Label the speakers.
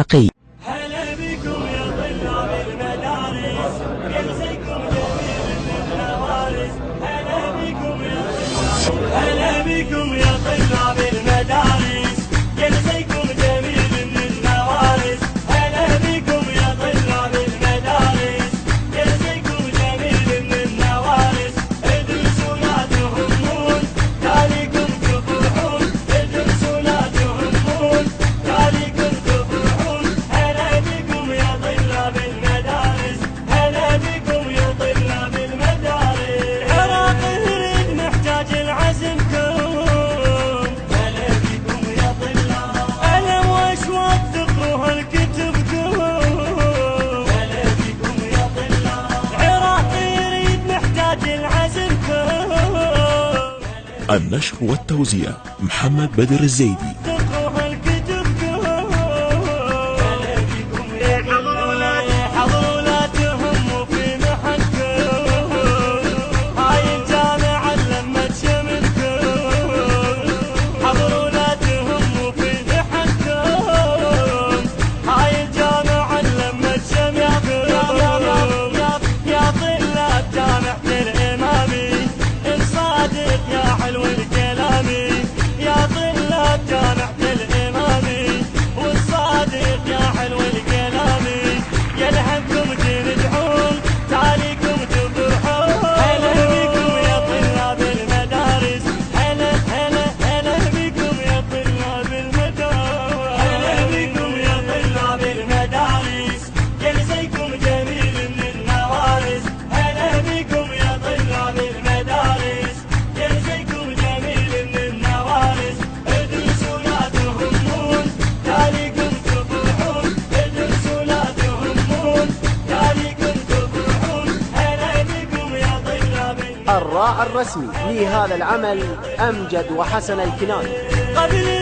Speaker 1: حقي.
Speaker 2: هلا بكم يا طلاب المدارس، يلزمكم جميل من الوارث. هلا بكم يا طلاب المدارس، يلزمكم جميل من الوارث. هلا بكم يا طلاب المدارس، يلزمكم جميل من الوارث. ادرسوا لا تهمون، تاليكم تفرحون. ادرسوا لا تهمون، تاليكم تفرحون. هلا بكم يا طلاب المدارس، هلا بكم يا طلاب المدارس. عراق يريد محتاج العزمكم. هلا بكم يا طلاب. ألم وأشواق تقروها لكتبكم. هلا بكم يا طلاب. عراق يريد محتاج العزمكم.
Speaker 3: النشر والتوزيع محمد بدر الزيدي.
Speaker 2: تقروها لكتبكم. هلا بكم يا طلاب. حضروا لا تهموا في محنكم. هاي الجامعة لمت شملكم. حضروا لا تهموا في محنكم. هاي الجامعة لمت شملكم. يا طلاب جامعة الإمامي، إن صادق يا حلو الكلامي. يا طلاب جامعة الإمامي، والصادق يا حلو الكلامي. يلهمكم تنجحون، تاليكم تفرحون. هلا بكم يا طلاب المدارس، هلا هلا هلا بكم يا طلاب المدارس. هلا بكم يا طلاب المدارس، يلزمكم جميل من النوارث. هلا بكم يا طلاب المدارس، يلزمكم جميل من النوارث. ادرسوا لا تهمون، تاليكم تفرحون. ادرسوا لا تهمون، تاليكم تفرحون. هلا بكم يا طلاب
Speaker 1: الراعي الرسمي لهذا العمل أمجد وحسن الكناني.
Speaker 2: قبل